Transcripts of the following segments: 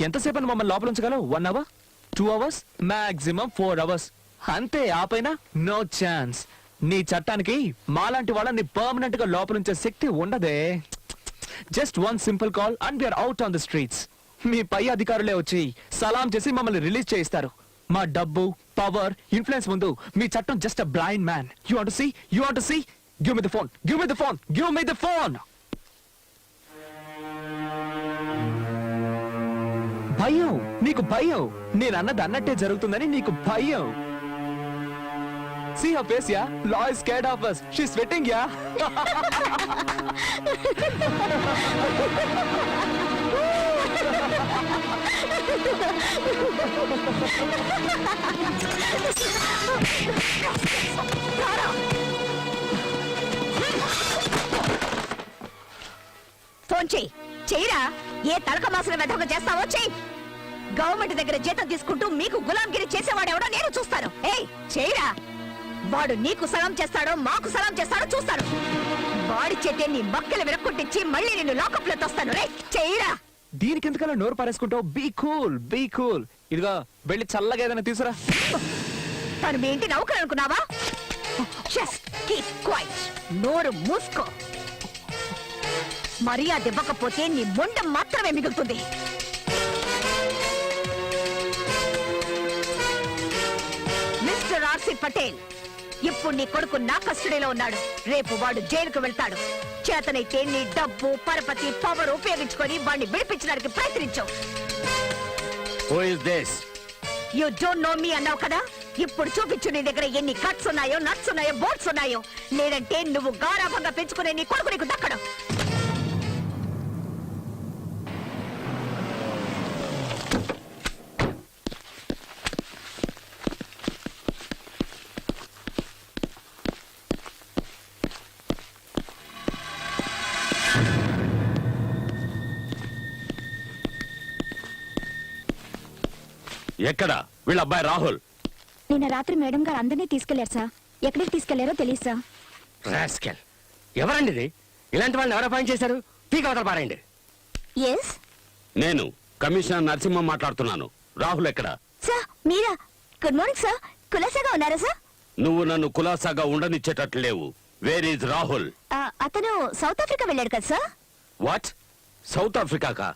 ఎంతసేపు మమ్మల్ని లోపల ఉంచగలవు? 1 hour, 2 hours, మాక్సిమం 4 hours. అంతే, ఆపైనా నో ఛాన్స్. నీ చట్టానికి మాలాంటి వాళ్ళని పర్మనెంట్ గా లోపలుంచే శక్తి ఉండదే. Just 1 simple call and we are out on the streets. మీ పై అధికారులే వచ్చి సలాం చేసి మమ్మల్ని రిలీజ్ చేయిస్తారు. మా డబ్బు, పవర్, ఇన్ఫ్లుయెన్స్ ముందు మీ చట్టం just a blind man. You want to see? You want to see? Give me the phone. Give me the phone. Give me the phone. భయం, నీకు భయం. నేను అన్నది అన్నట్టే జరుగుతుందని నీకు భయం. See her face, yeah? Law is scared of us. She's sweating, yeah? Phone చెయ్యి. చెయ్యరా. ఏ తలక మాసిన వెధంగా చేస్తావో చెయ్యి. గవర్నమెంట్ దగ్గర జీతం తీసుకుంటూ మీకు గులాంగిరి చేసేవాడెవడో నేను చూస్తాను. ఏయ్ చెయ్యరా. వాడు నీకు సలాం చేస్తాడో మాకు సలాం చేస్తాడో చూస్తాడు. వాడి చేతే నీ మక్కలు విరక్కొట్టించి మళ్ళీ నిన్ను లాకప్ లో తోస్తాను. రే చెయ్యరా. దీనికి ఎందుకలా నోరు పారేసుకుంటావు? Be cool, be cool. ఇదిగో వెళ్ళి చల్లగా ఏదైనా తీసురా. తను మీ ఇంటి నౌకరు అనుకున్నావా? Just keep quiet. నోరు మూసుకో. మర్యాద ఇవ్వకపోతే నీ మొండం మాత్రమే మిగులుతుంది. మిస్టర్ ఆర్సి పటేల్, ఇప్పుడు నీ కొడుకు నా కస్టడీలో ఉన్నాడు. రేపు వాడు జైలుకు వెళ్తాడు. చేతనైతే నీ డబ్బు, పరపతి, పవర్ ఉపయోగించుకొని వాడిని విడిపించడానికి ప్రయత్నించు. Who is this? You don't know me అన్నావు కదా. ఇప్పుడు చూపించు నీ దగ్గర ఎన్ని కట్స్ ఉన్నాయో, నట్స్ ఉన్నాయో, బోట్స్ ఉన్నాయో. లేదంటే నువ్వు గారాభంగా పెంచుకునే నీ కొడుకు నీకు దక్కడు. ఎక్కడ వీళ్ళ అబ్బాయి రాహుల్? నిన్న రాత్రి మేడం గారు అందరినీ తీసుకెళ్లారు సార్. ఎక్కడికి తీసుకెళ్లారో తెలియదు సార్. రాస్కెల్. ఎవరండి ఇది? ఇలాంటి వాళ్ళని ఎవరు అపాయింట్ చేశారు? పీక అవతల పారేయండి. ఎస్ నేను కమిషనర్ నరసింహ మాట్లాడుతున్నాను. రాహుల్ ఎక్కడ? సార్ మీరా? Good morning sir. కులాసాగా ఉన్నారా సార్? నువ్వు నన్ను కులాసాగా ఉండనిచ్చేటట్లు లేవు. Where is Rahul? అతను సౌత్ ఆఫ్రికా వెళ్ళాడు కదా సార్. వాట్? సౌత్ ఆఫ్రికాకా?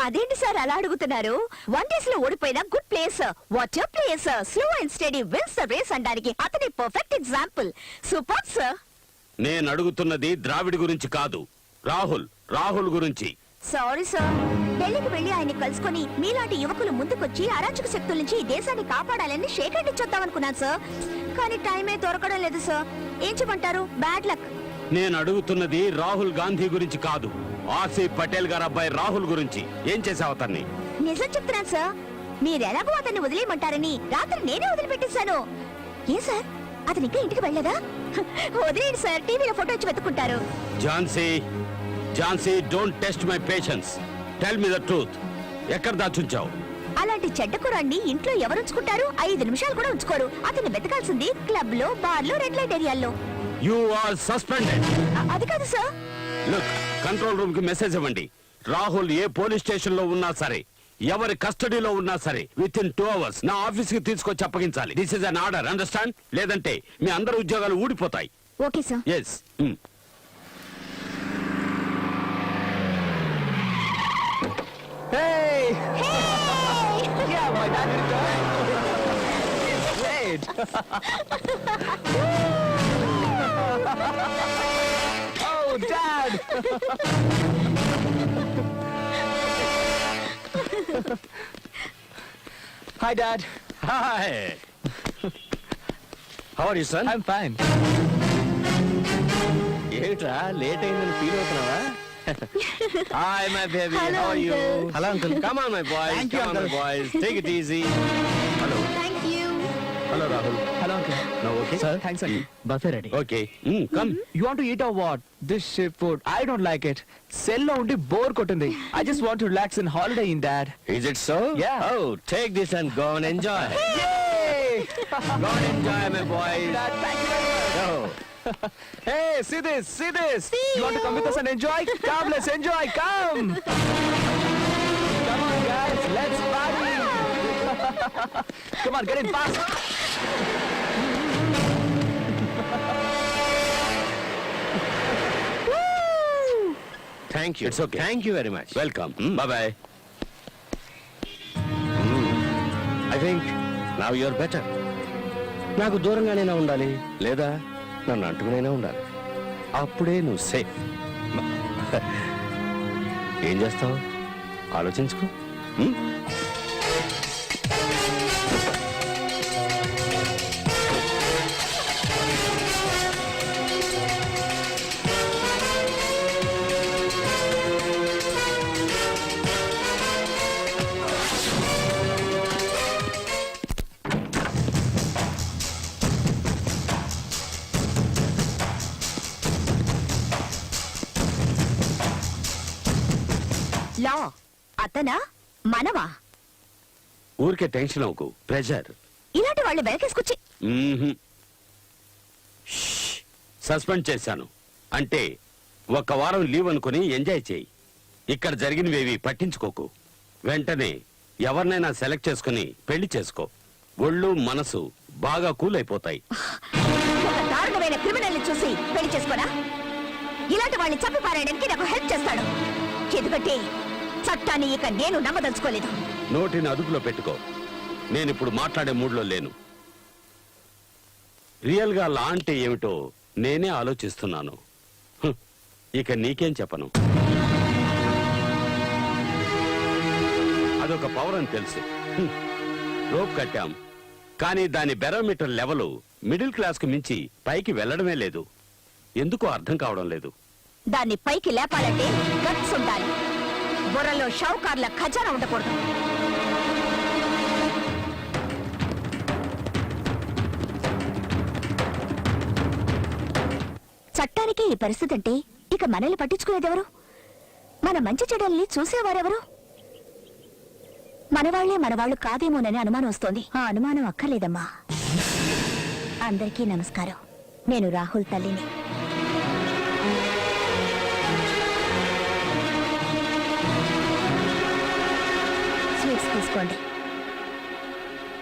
అదేంటి సార్ అలా అడుగుతున్నారు? 1 days లో ఓడిపోయిన good place. What your place. Slow and steady wins the race అనడానికి అతని పర్ఫెక్ట్ ఎగ్జాంపుల్. Super sir. నేను అడుగుతున్నది ద్రావిడ్ గురించి కాదు, రాహుల్ గురించి. Sorry sir. ఢిల్లీకి వెళ్లి ఆయన్ని కలుసుకొని మీలాంటి యువకులు ముందుకొచ్చి అరాచక శక్తుల నుంచి ఈ దేశాన్ని కాపాడాలని షేక్ హ్యాండ్ ఇచ్చొద్దాం అనుకున్నాను సార్. కానీ టైమే దొరకడం లేదు సార్. ఏం చెప్పంటారు? Bad luck. నేను అడుగుతున్నది రాహుల్ గాంధీ గురించి కాదు, ఆర్సీ పటేల్ గారు అబ్బాయి రాహుల్ గురించి. ఏం చేసావు అతన్ని? నిజం చెప్తున్నాను సార్. మీరెలాగో అతన్ని వదిలేయమంటారని రాత్రి నేనే వదిలిపెట్టేశాను. ఏ సార్ అతను ఇంకా ఇంటికి వెళ్ళలేదా? వదిలేయండి సార్, టీవీలో ఫోటో వచ్చి వెతుకుంటారు. Jhansi don't test my patience. Tell me the truth. ఎక్కడ దాచుంచావు? అలాంటి చెడ్డ కురాన్ని ఇంట్లో ఎవరు ఉంచుకుంటారు? 5 నిమిషాలు కూడా ఉంచుకోరు. అతన్ని వెతకాల్సింది క్లబ్ లో, బార్ లో, రెడ్ లైట్ ఏరియాల్లో. You are suspended. అది కాదు సార్. లుక్, కంట్రోల్ రూమ్ కి మెసేజ్ ఇవ్వండి. రాహుల్ ఏ పోలీస్ స్టేషన్ లో ఉన్నా సరే, ఎవరి కస్టడీలో ఉన్నా సరే, విత్ ఇన్ 2 hours నా ఆఫీస్ కి తీసుకొచ్చి అప్పగించాలి. This is an order, understand? లేదంటే మీ అందరి ఉద్యోగాలు ఊడిపోతాయి. Okay sir. Yes. Hey! Yeah, my dad did that. Great. Oh, Dad! Hi, Dad. Hi. How are you, son? I'm fine. ఏమిట్రా లేట్ అయిందని feel అవుతున్నావా? Hi, my baby. Hello, How are you? uncle. Hello, uncle. Come on, my boys. Thank you, Come on, my uncle. boys. Take it easy. Hello. Thank you. Hello, Rahul. Hello, Uncle. Now, okay? Sir, thanks, Uncle. Buffet ready. Okay. Come. You want to eat or what? This ship food, I don't like it. Cell lo undi bore kotundi. I just want to relax and holiday in, Dad. Is it so? Yeah. Oh, take this and go and enjoy. Yay! Go and enjoy, my boys. Dad, thank you very much. Go. Hey, see this, see this. You want to come with us and enjoy? Come, let's enjoy, come. Come on, guys, let's Come on, get in fast. Thank you. It's okay. Thank you very much. Welcome boy. I think now you're better. నాకు దూరంగానైనా ఉండాలి, లేదా నన్ను అంటుకునైనా ఉండాలి. అప్పుడే నువ్వు safe. ఏం చేస్తావు ఆలోచించుకో. లా అతనా మనవా? ఊరికే టెన్షన్ అవ్వకు, ప్రెషర్. ఇలాంటి వాళ్ళు వెనకేసుకొచ్చి సస్పెండ్ చేశాను అంటే ఒక వారం లీవ్ అనుకుని ఎంజాయ్ చేయి. ఇక్కడ జరిగినవేవి పట్టించుకోకు. వెంటనే ఎవరినైనా సెలెక్ట్ చేసుకుని పెళ్లి చేసుకో. ఒళ్ళు మనసు బాగా కూల్ అయిపోతాయి. ఒక దారుణమైన క్రిమినల్ ని చూసి పెళ్లి చేసుకోనా? ఇలాంటి వాళ్ళని చంపి పారేయడానికి నాకు హెల్ప్ చేస్తాడు. ఎందుకంటే చట్టాన్ని ఇక నేను నమ్మదలుచుకోలేదు. నోటిని అదుపులో పెట్టుకో. నేనిప్పుడు మాట్లాడే మూడ్లో లేను. రియల్ గా లా అంటే ఏమిటో నేనే ఆలోచిస్తున్నాను. ఇక నీకేం చెప్పను. అదొక పవర్ అని తెలుసు. రోప్ కట్టాం, కానీ దాని బెరోమీటర్ లెవెల్ మిడిల్ క్లాస్ కు మించి పైకి వెళ్ళడమే లేదు. ఎందుకో అర్థం కావడం లేదు. దాన్ని పైకి లేపాలంటే గట్స్ ఉండాలి. బుర్రలో షావుకార్ల ఖజానా ఉండకూడదు. చట్టానికి ఈ పరిస్థితి అంటే ఇక మనల్ని పట్టించుకునేదెవరు? మన మంచి చెడ్డల్ని చూసేవారెవరు? మనవాళ్లే మనవాళ్లు కాదేమోనని అనుమానం వస్తోంది. ఆ అనుమానం అక్కర్లేదమ్మా. అందరికీ నమస్కారం. నేను రాహుల్ తల్లిని. స్వీట్స్ తీసుకోండి.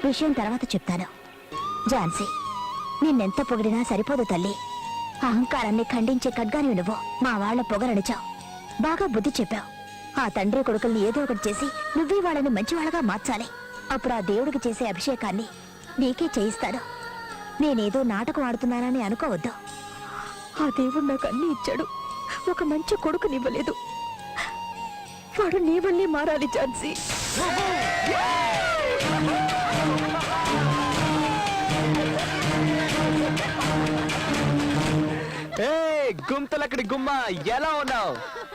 విషయం తర్వాత చెప్తాను. ఝాన్సీ, నిన్నెంత పొగిడినా సరిపోదు తల్లి. అహంకారాన్ని ఖండించే ఖడ్గాని నువ్వు. మా వాళ్ల పొగరనిచావు, బాగా బుద్ధి చెప్పావు. ఆ తండ్రి కొడుకుల్ని ఏదో ఒకటి చేసి నువ్వే వాళ్ళని మంచివాళ్ళగా మార్చాలి. అప్పుడు ఆ దేవుడికి చేసే అభిషేకాన్ని నీకే చేయిస్తాడు. నేనేదో నాటకం ఆడుతున్నానని అనుకోవద్దు. ఆ దేవుడు నాకు అన్ని ఇచ్చాడు, ఒక మంచి కొడుకునివ్వలేదు. వాడు నీ వల్లే మారాలి ఝాన్సీ. గుంతలక్కడి గుమ్మ, ఎలా ఉన్నావు?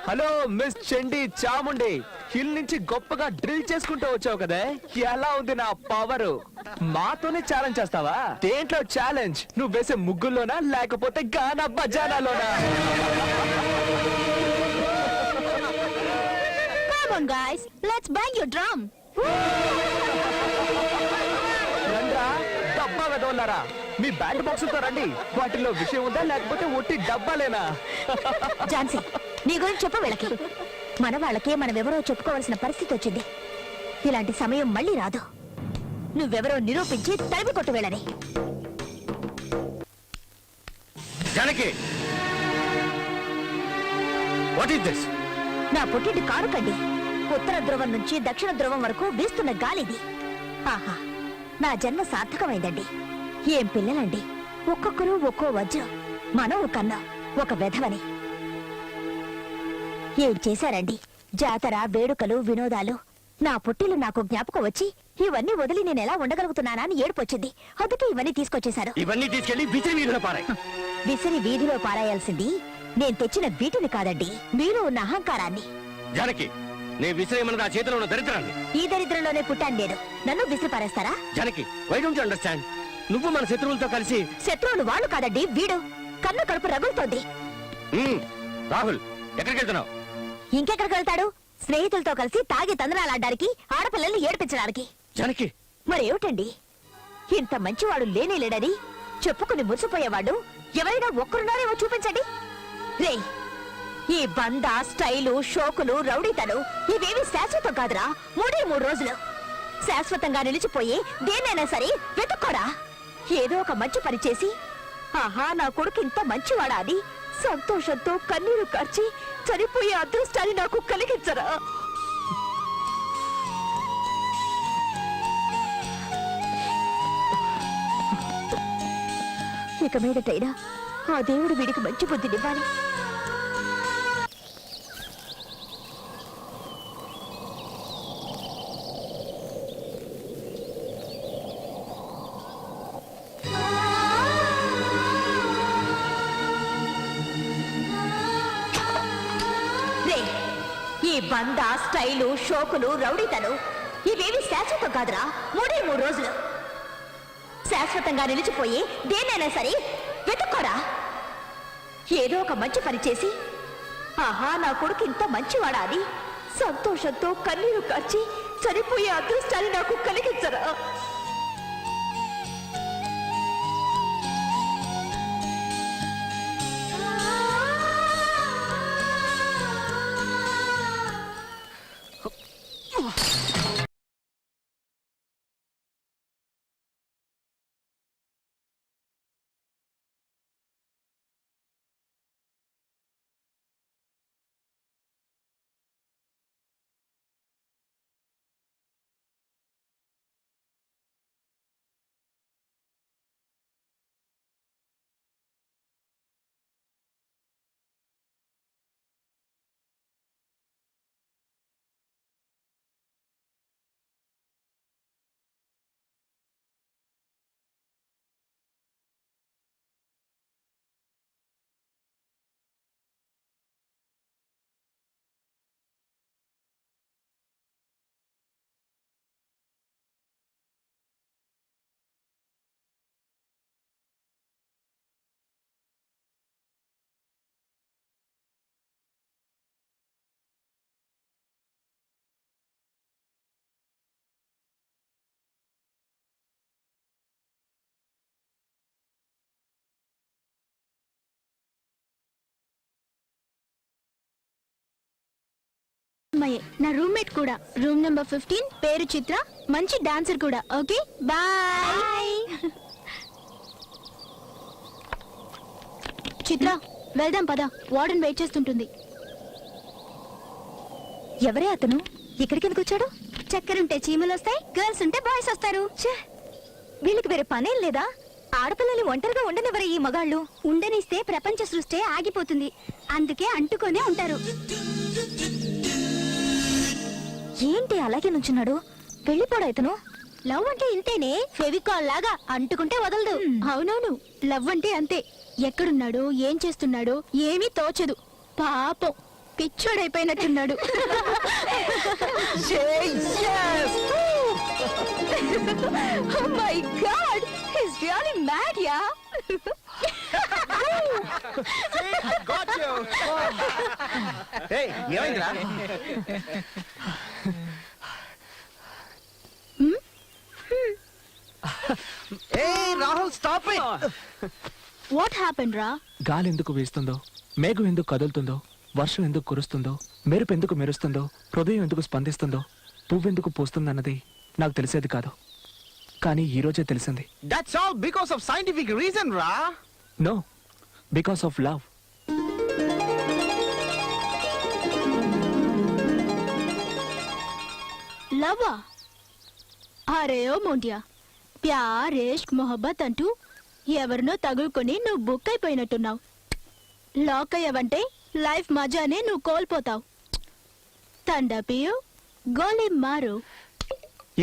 హలో మిస్ చండి చాముండి, హిల్ నుంచి గొప్పగా డ్రిల్ చేసుకుంటూ వచ్చావు కదే, ఎలా ఉంది నా పవర్? మాతోనే ఛాలెంజ్ చేస్తావా? దేంట్లో ఛాలెంజ్? నువ్వు వేసే ముగ్గుల్లోనా లేకపోతే గానా బజానాలోనా? Come on guys, let's bang your drum. రండ్రా, డబ్బా వెదవల్లారా, మీ బ్యాండ్ బాక్సులతో రండి. వాటిలో విషయం ఉందా లేకపోతే ఒట్టి డబ్బాలేనా? ఝాన్సీ, నీ గురించి చెప్పు వీళ్ళకి. మన వాళ్ళకి మనమెవరో చెప్పుకోవాల్సిన పరిస్థితి వచ్చింది. ఇలాంటి సమయం మళ్ళీ రాదు. నువ్వెవరో నిరూపించి తరిమి కొట్టు వీళ్ళని. Janaki, what is this? నా పుట్టింటి కారు కండి. ఉత్తర ధ్రువం నుంచి దక్షిణ ధ్రువం వరకు వీస్తున్న గాలిది. ఆహా, నా జన్మ సార్థకమైందండి. ఏం పిల్లలండి, ఒక్కొక్కరు ఒక్కో వజ్రం. మనం కన్నా ఒక వెధవని. ఏం చేశారండి? జాతర, వేడుకలు, వినోదాలు. నా పుట్టిలు నాకు జ్ఞాపకం వచ్చి ఇవన్నీ వదిలి నేను ఎలా ఉండగలుగుతున్నానా అని ఏడుపొచ్చింది. అందుకే ఇవన్నీ తీసుకొచ్చేశారు. ఇవన్నీ తీసుకెళ్లి విసిరి వీధిలో పారాయి. విసిరి వీధిలో పారాయాల్సింది నేను తెచ్చిన వీటిని కాదండి, మీలో ఉన్న అహంకారాన్ని. జానకి, నేను విసిరేయమన్నది ఆ చేతిలో ఉన్న దరిద్రాన్ని. ఈ దరిద్రంలోనే పుట్టాను నేను. నన్ను విసిరి పారేస్తారా? Janaki, why don't you understand? నువ్వు మన శత్రువులతో కలిసి. శత్రువులు వాళ్ళు కాదండి, వీడు. కన్ను కడుపు రగులుతోంది. రాహుల్, ఎక్కడికి వెళ్తున్నావు? ఇంకెక్కడికి వెళ్తాడు? స్నేహితులతో కలిసి తాగి తందనాలాడడానికి, ఆడపిల్లల్ని ఏడిపించడానికి. జానకి, మరేమిటండి, ఇంత మంచివాడు లేనే లేడని చెప్పుకుని మురిసిపోయేవాడు ఎవరైనా ఒక్కరున్నారేమో చూపించండి. రే, ఈ బంద, స్టైలు, షోకులు, రౌడీతలు ఇవేవి శాశ్వతం కాదురా. 3 రోజులు శాశ్వతంగా నిలిచిపోయి దేనైనా సరే వెతుక్కోరా. ఏదో ఒక మంచి పని చేసి ఆహా నా కొడుకు ఇంత మంచివాడా అని సంతోషంతో కన్నీరు కార్చి చనిపోయే అదృష్టాన్ని నాకు కలిగించరా. ఇక మీదటైనా ఆ దేవుడు వీడికి మంచి బుద్ధినివ్వాలి. రే, ఈ బంద స్టైలు షోకులు రౌడీతలు ఇవేవి శాశ్వతం కాదురా. 3 రోజులు శాశ్వతంగా నిలిచిపోయి దేనైనా సరే వెతుక్కోరా. ఏదో ఒక మంచి పని చేసి ఆహా నా కొడుకు ఇంత మంచివాడా అని సంతోషంతో కన్నీరు కార్చి చనిపోయే అదృష్టాన్ని నాకు కలిగించరా. నా రూమ్మేట్ కూడా. రూమ్ నెంబర్ 15, పేరు చిత్ర, మంచి డాన్సర్ కూడా. Okay bye. చిత్ర వెళ్దాం పద, వార్డెన్ వెయిట్ చేస్తుంటుంది. ఎవరే అతను? ఇక్కడికి ఎందుకు వచ్చాడు? చక్కెరుంటే చీమలు వస్తాయి, గర్ల్స్ ఉంటే బాయ్స్ వస్తారు. వీళ్ళకి వేరే పనేం లేదా? ఆడపిల్లల్ని ఒంటరిగా ఉండనివ్వరే ఈ మగాళ్ళు. ఉండనిస్తే ప్రపంచ సృష్టి ఆగిపోతుంది, అందుకే అంటుకొనే ఉంటారు. ఏంటి అలాగే నుంచున్నాడు? వెళ్ళిపోడా ఇతను? లవ్ అంటే ఇంతేనే, ఫెవికాల్ లాగా అంటుకుంటే వదలదు. అవునవును, లవ్ అంటే అంతే. ఎక్కడున్నాడు, ఏం చేస్తున్నాడో ఏమీ తోచదు. పాపం పిచ్చోడైపోయినట్టున్నాడు. Oh my God! He's really mad, yeah? ఏమైందిరా? Rahul stop it. What happened రా? గాలి ఎందుకు వీస్తుందో, మేఘం ఎందుకు కదులుతుందో, వర్షం ఎందుకు కురుస్తుందో, మెరుపు ఎందుకు మెరుస్తుందో, హృదయం ఎందుకు స్పందిస్తుందో, పువ్వెందుకు పూస్తుందన్నది నాకు తెలిసేది కాదు. కానీ ఈ రోజే తెలిసింది. That's all because of scientific reason, Ra. No, because of love. లవ్వా? అరే ఓ మోండియా, ప్యార్ ఇష్క్ మొహబ్బత్ అంటూ ఎవరినో తగులుకొని నువ్వు బుక్ అయిపోయినట్టున్నావు. లాక్ అయ్యావంటే లైఫ్ మజానే నువ్వు కోల్పోతావు. తండపియు గోలీ మారు.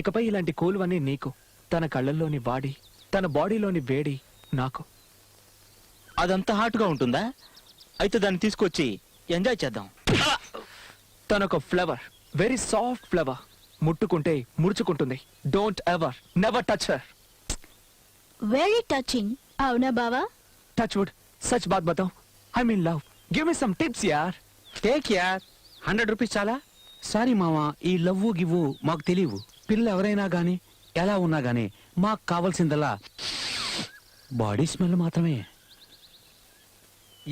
ఇకపై ఇలాంటి కూలువన్నీ నీకు. తన కళ్ళల్లోని వాడి, తన బాడీలోని వేడి నాకు. అదంతా హాట్ గా ఉంటుందా? అయితే దాన్ని తీసుకొచ్చి ఎంజాయ్ చేద్దాం. తనొక ఫ్లవర్, వెరీ సాఫ్ట్ ఫ్లవర్. ముట్టుకుంటే ముడుచుకుంటుంది. Don't ever, never touch her. Very touching, అవునా బావా? టచ్ వుడ్, సచ్ బాత్ బతావ్. I mean love. Give me some tips యార్. టేక్ యార్. 100 రూపీస్ చాలా? సారీ మావా, ఈ లవ్వు గివ్వు మాకు తెలియవు. పిల్ల ఎవరైనా గాని ఎలా ఉన్నా గాని మాకు కావాల్సిందల్లా బాడీ స్మెల్ మాత్రమే.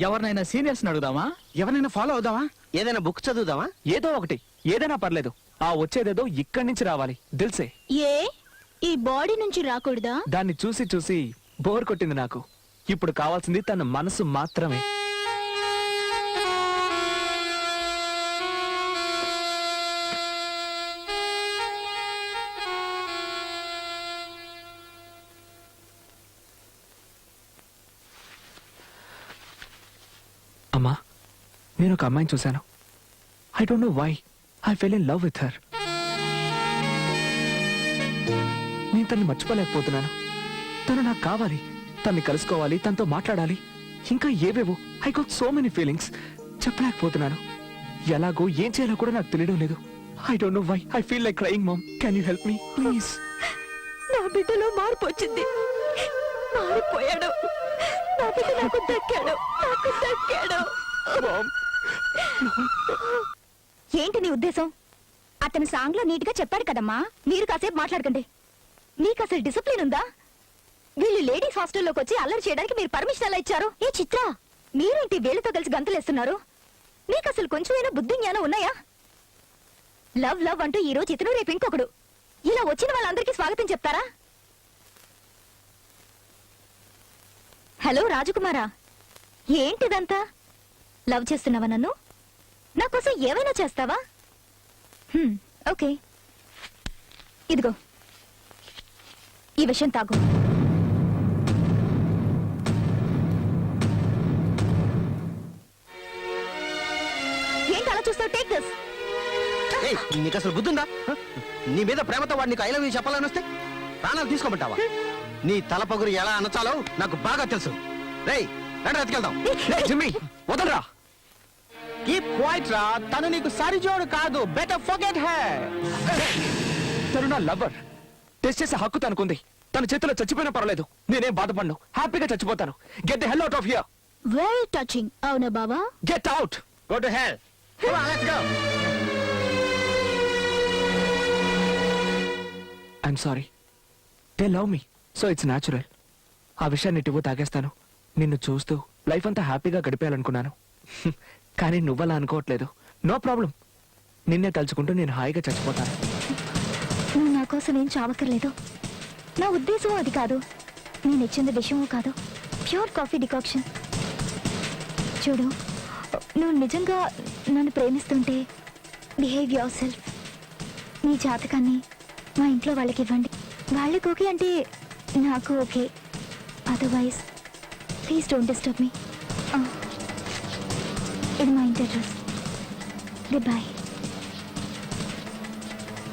ఎవరినైనా సీనియర్స్ అడుగుదామా? ఎవరైనా ఫాలో అవుదామా? ఏదైనా బుక్ చదువుదామా? ఏదో ఒకటి, ఏదైనా పర్లేదు. ఆ వచ్చేదేదో ఇక్కడి నుంచి రావాలి దిల్సే. ఏ ఈ బాడీ నుంచి రాకూడదా? దాన్ని చూసి చూసి బోర్ కొట్టింది నాకు. ఇప్పుడు కావాల్సింది తన మనసు మాత్రమే. అమ్మా, నేను ఒక అమ్మాయిని చూశాను. I don't know why I fell in love with her. నేను తన్ని మర్చిపోలేకపోతున్నాను. తను నాకు కావాలి, తన్ని కలుసుకోవాలి, తనతో మాట్లాడాలి, ఇంకా ఏవేవో. I got so many feelings, చెప్పలేకపోతున్నాను. ఎలాగో ఏం చేయాలో కూడా నాకు తెలియడం లేదు. I don't know why I feel like crying. Mom, can you help me please? నా బిడ్డలో మార్పు వచ్చింది. మారిపోయాడు. నా బిడ్డ నాకు దక్కాడు. ఏంటి నీ ఉద్దేశం? అతను సాంగ్ లో నీట్ గా చెప్పాడు కదమ్మా. మీరు కాసేపు మాట్లాడకండి. మీకు అసలు డిసిప్లిన్ ఉందా? వీళ్ళు లేడీస్ హాస్టల్లోకి వచ్చి అల్లరి చేయడానికి మీరు పర్మిషన్ ఎలా ఇచ్చారు? ఏ చిత్ర, మీరేంటి వీళ్ళతో కలిసి గంతులేస్తున్నారు? మీకు అసలు కొంచెమైనా బుద్ధి జ్ఞానం ఉన్నాయా? లవ్ లవ్ అంటూ ఈ రోజు ఇతను, రేపు ఇంకొకడు. ఇలా వచ్చిన వాళ్ళందరికీ స్వాగతం చెప్తారా? హలో రాజకుమారా, ఏంటిదంతా? లవ్ చేస్తున్నావా నన్ను? నా కోసం ఏమైనా చేస్తావా? ఓకే, ఇదిగో ఈ విషయం తాగు. ఏంటి అలా చూస్తావు? Take this. నీకు అసలు బుద్ధుందా? నీ మీద ప్రేమతో వాడు నీకు ఐ లవ్ యూ చెప్పాలని వస్తే ప్రాణాలు తీసుకోమంటావా? నీ తలపగురు ఎలా అనచాలో నాకు బాగా తెలుసు. రేయ్, రండి ఎత్తుకెళ్దాం. జిమ్మీ, వదలరా. కీప్ క్వైట్ రా. తను నీకు సరిజోడు కాదు. Better forget her. తను నా లవర్. టెస్ట్ చేసే హక్కు తనకుంది. తన చేతిలో చచ్చిపోయినా పర్వాలేదు, నేనేం బాధపడను. హ్యాపీగా చచ్చిపోతాను. Get the hell out of here. Very touching. అవునా బావా? Get out. Go to hell. Come on, let's go. I'm sorry. They love me, so it's natural. ఆ విషయాన్ని ఇటువో తాగేస్తాను. నిన్ను చూస్తూ లైఫ్ అంతా హ్యాపీగా గడిపేయాలనుకున్నాను. కానీ నువ్వలా అనుకోవట్లేదు. No problem. నిన్నే తలుచుకుంటూ నేను హాయిగా చచ్చిపోతాను. నువ్వు నా కోసం ఏం చావక్కర్లేదు. నా ఉద్దేశం అది కాదు. నేను ఇచ్చింది విషయమూ కాదు. Pure coffee decoction. చూడు, నువ్వు నిజంగా నన్ను ప్రేమిస్తుంటే బిహేవ్ యువర్ సెల్ఫ్. నీ జాతకాన్ని మా ఇంట్లో వాళ్ళకి ఇవ్వండి. వాళ్ళకి ఓకే అంటే నాకు okay. Otherwise please don't disturb me. ఇది మా ఇంటి address. Good bye.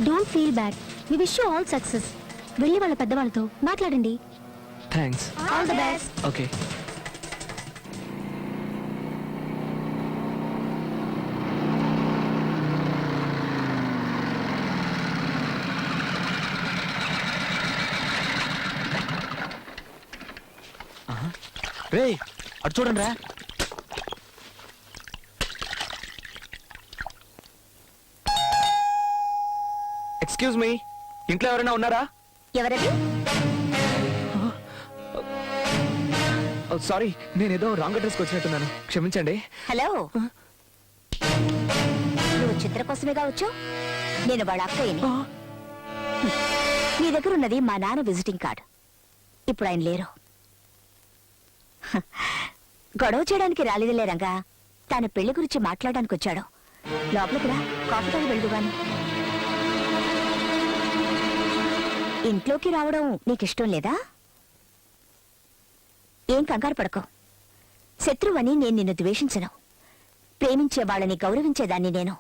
Don't feel bad. We wish you all success. వెళ్ళి వాళ్ళ పెద్దవాళ్ళతో మాట్లాడండి. Thanks. All the best. Okay. రే, అటు చూడండి రా. ఎక్స్క్యూజ్ మీ, ఇంట్లో ఎవరైనా ఉన్నారా? ఎవరది? సారీ, నేనేదో రాంగ్ అడ్రస్కి వచ్చినట్టున్నాను, క్షమించండి. హలో, నువ్వు చిత్ర కోసమేగా వచ్చావు? నేను వాళ్ళ అక్కయ్యని. నీ దగ్గర ఉన్నది మా నాన్న విజిటింగ్ కార్డ్. ఇప్పుడు ఆయన లేరు. గొడవ చేయడానికి రాలేదులే రంగా. తన పెళ్లి గురించి మాట్లాడడానికి వచ్చాడు. లోపలికి రా, కాఫీ తాగి వెళ్దుగాని. ఇంట్లోకి రావడం నీకిష్టం లేదా? ఏం కంగారు పడకో. శత్రువని నేను నిన్ను ద్వేషించను. ప్రేమించే వాళ్ళని గౌరవించేదాన్ని నేను.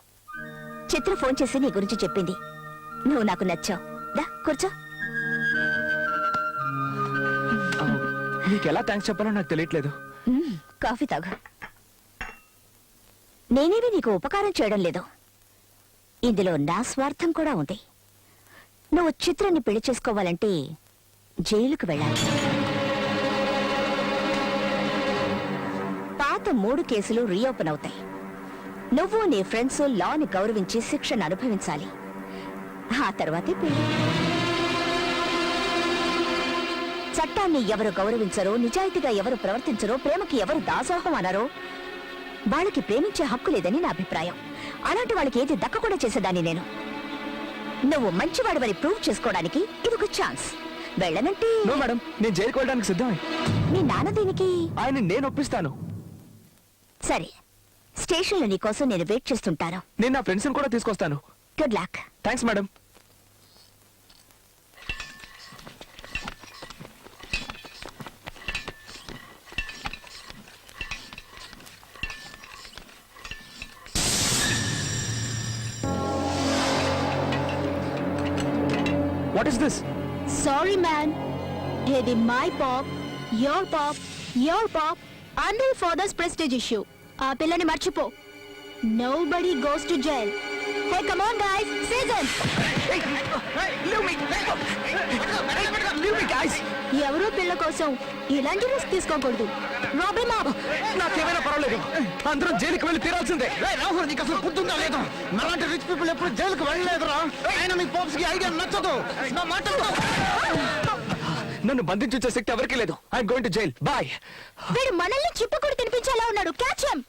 చిత్ర ఫోన్ చేసి నీ గురించి చెప్పింది. నువ్వు నాకు నచ్చావు. దా కూర్చో. మీకు ఎలా థ్యాంక్స్ చెప్పాలో నాకు తెలియట్లేదు. కాఫీ తాగు. నేనేవి నీకు ఉపకారం చేయడం లేదు. ఇందులో నా స్వార్థం కూడా ఉంది. నువ్వు చిత్రాన్ని పెళ్లి చేసుకోవాలంటే జైలుకు వెళ్ళాలి. పాత 3 కేసులు రీఓపెన్ అవుతాయి. నువ్వు నీ ఫ్రెండ్స్ లాని గౌరవించి శిక్షను అనుభవించాలి. ఆ తర్వాతే పెళ్లి. చట్టాన్ని ఎవరు గౌరవించరో, నిజాయితీగా ఎవరు ప్రవర్తించరో, ప్రేమకి ఎవరు దాసోహం అన్నారో వాళ్ళకి ప్రేమించే హక్కు లేదని నా అభిప్రాయం. అలాంటి వాళ్ళకి ఏది దక్కకుండా చేసేదాన్ని నేను. నువ్వు మంచివాడివని ప్రూవ్ చేసుకోవడానికి ఇదొక ఛాన్స్. వెళ్ళనంటే నో మేడం, నేను జైలుకి వెళ్ళడానికి సిద్ధమే. మీ నాన్న దీనికి ఆయన నేను ఒప్పిస్తాను. సరే, స్టేషన్లో నీ కోసం నేను వెయిట్ చేస్తుంటాను. నేను నా ఫ్రెండ్స్ కూడా తీసుకొస్తాను. Good luck. Thanks madam. What is this? Sorry man, ఇది my pop, your pop, your pop, అందరి ఫాదర్స్ ప్రెస్టేజ్ ఇష్యూ. ఆ పిల్లని మర్చిపో. Nobody goes to jail. Hey come on guys, season. ఎవరో పిల్ల కోసం ఇలాంటి రిస్క్ తీసుకోకూడదు. రాబిన్ అప్. నాకేమైనా పర్వాలేదు, అందరం జైలుకి వెళ్ళి తీరాల్సిందే. రాహుల్, నీకు అసలు బుద్ధి ఉందా లేదా? మలాంటి రిచ్ పీపుల్ ఎప్పుడు జైలుకు వెళ్ళలేదురా. ఆయన మీ పాప్స్ కి ఐడియా నచ్చదు. నా మాట నన్ను బంధించే శక్తి ఎవరికీ లేదు. I going to jail. Bye. వీడు మనల్ని చిప్పకూడి తినిపించేలా ఉన్నాడు. Catch him.